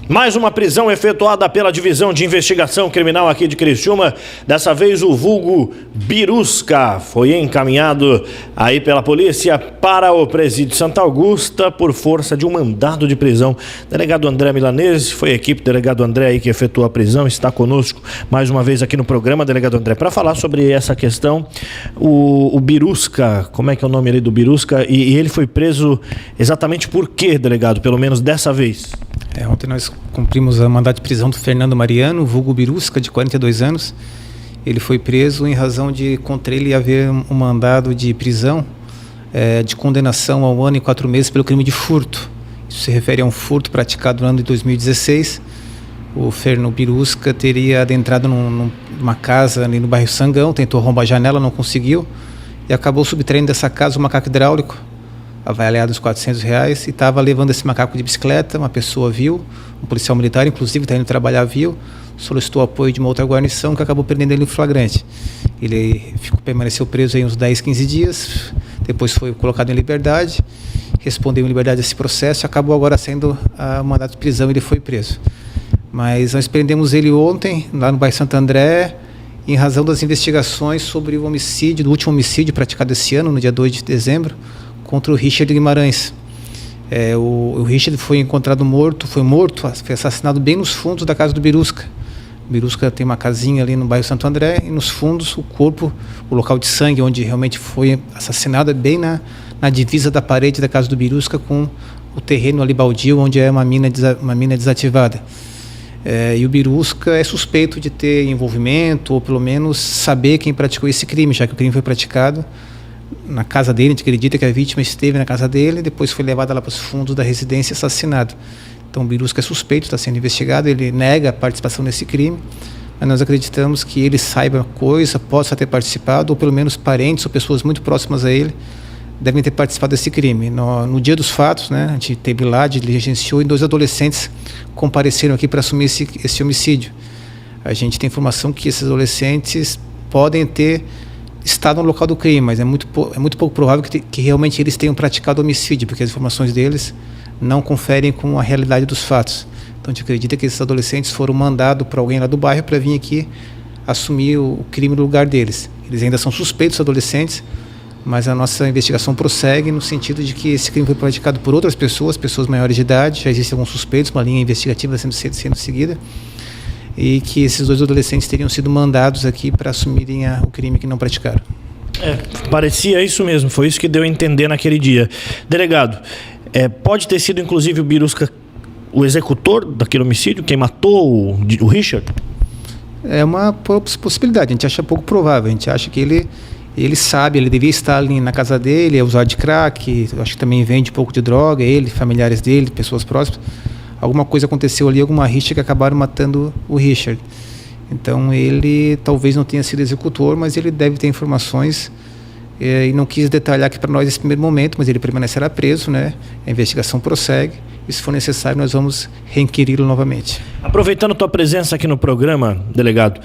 Mais uma prisão efetuada pela Divisão de Investigação Criminal aqui de Criciúma. Dessa vez o vulgo Birusca foi encaminhado aí pela polícia para o presídio Santa Augusta por força de um mandado de prisão. Delegado André Milanese, foi a equipe do delegado André aí que efetuou a prisão, está conosco mais uma vez aqui no programa, delegado André, para falar sobre essa questão. O Birusca, como é que é o nome ali do Birusca? E ele foi preso exatamente por quê, delegado, pelo menos dessa vez? Ontem nós cumprimos a mandado de prisão do Fernando Mariano, vulgo Birusca, de 42 anos. Ele foi preso em razão de contra ele haver um mandado de prisão de condenação a 1 ano e 4 meses pelo crime de furto. Isso se refere a um furto praticado no ano de 2016. O Fernando Birusca teria adentrado numa casa ali no bairro Sangão, tentou arrombar a janela, não conseguiu, e acabou subtraindo dessa casa um macaco hidráulico, avaliado os R$400, e estava levando esse macaco de bicicleta. Uma pessoa viu, um policial militar, inclusive, está indo trabalhar, viu, solicitou apoio de uma outra guarnição que acabou prendendo ele em flagrante. Ele permaneceu preso aí uns 10, 15 dias, depois foi colocado em liberdade, respondeu em liberdade esse processo e acabou agora sendo a mandado de prisão. Ele foi preso. Mas nós prendemos ele ontem, lá no bairro Santo André, em razão das investigações sobre o homicídio, do último homicídio praticado esse ano, no dia 2 de dezembro, contra o Richard Guimarães. O Richard foi encontrado morto, foi assassinado bem nos fundos da casa do Birusca. O Birusca tem uma casinha ali no bairro Santo André, e nos fundos o corpo, o local de sangue onde realmente foi assassinado, é bem na divisa da parede da casa do Birusca com o terreno ali baldio, onde é uma mina desativada. E o Birusca é suspeito de ter envolvimento, ou pelo menos saber quem praticou esse crime, já que o crime foi praticado na casa dele. A gente acredita que a vítima esteve na casa dele e depois foi levada lá para os fundos da residência e assassinado. Então o Birusca é suspeito, está sendo investigado, ele nega a participação nesse crime, mas nós acreditamos que ele saiba a coisa, possa ter participado, ou pelo menos parentes ou pessoas muito próximas a ele devem ter participado desse crime. No dia dos fatos, né, a gente teve lá, diligenciou, e 2 adolescentes compareceram aqui para assumir esse homicídio. A gente tem informação que esses adolescentes podem ter estado no local do crime, mas é muito pouco provável que realmente eles tenham praticado homicídio, porque as informações deles não conferem com a realidade dos fatos. Então a gente acredita que esses adolescentes foram mandados para alguém lá do bairro para vir aqui assumir o crime no lugar deles. Eles ainda são suspeitos, adolescentes, mas a nossa investigação prossegue no sentido de que esse crime foi praticado por outras pessoas maiores de idade. Já existem alguns suspeitos, uma linha investigativa sendo seguida, e que esses 2 adolescentes teriam sido mandados aqui para assumirem o crime que não praticaram. Parecia isso mesmo, foi isso que deu a entender naquele dia. Delegado, pode ter sido inclusive o Birusca o executor daquele homicídio, quem matou o Richard? É uma possibilidade, a gente acha pouco provável. A gente acha que ele sabe, ele devia estar ali na casa dele, é usuário de crack, acho que também vende um pouco de droga, ele, familiares dele, pessoas próximas. Alguma coisa aconteceu ali, alguma rixa que acabaram matando o Richard. Então ele talvez não tenha sido executor, mas ele deve ter informações, e não quis detalhar aqui para nós nesse primeiro momento, mas ele permanecerá preso, né? A investigação prossegue, e se for necessário nós vamos requeri-lo novamente. Aproveitando a tua presença aqui no programa, delegado,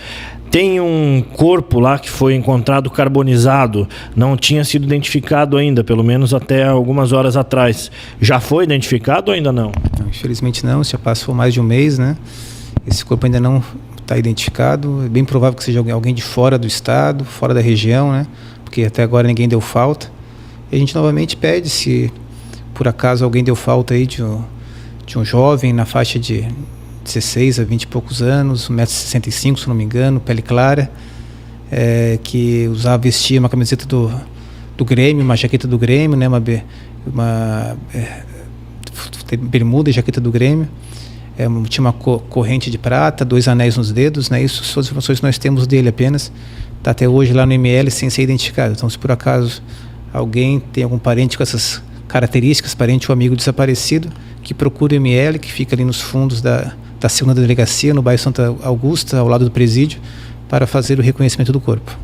tem um corpo lá que foi encontrado carbonizado, não tinha sido identificado ainda, pelo menos até algumas horas atrás. Já foi identificado ou ainda não? Não, infelizmente não, já passou mais de um mês, né? Esse corpo ainda não está identificado. É bem provável que seja alguém de fora do estado, fora da região, né? Porque até agora ninguém deu falta. E a gente novamente pede, se por acaso alguém deu falta aí de um jovem na faixa de 16 a 20 e poucos anos, 1,65 m, se não me engano, pele clara, que vestia uma camiseta do Grêmio, uma jaqueta do Grêmio, né, uma bermuda e jaqueta do Grêmio, tinha uma corrente de prata, 2 anéis nos dedos, né, isso são as informações que nós temos dele apenas, está até hoje lá no ML sem ser identificado. Então, se por acaso alguém tem algum parente com essas características, parente ou amigo desaparecido, que procure o ML, que fica ali nos fundos da 2ª Delegacia, no bairro Santa Augusta, ao lado do presídio, para fazer o reconhecimento do corpo.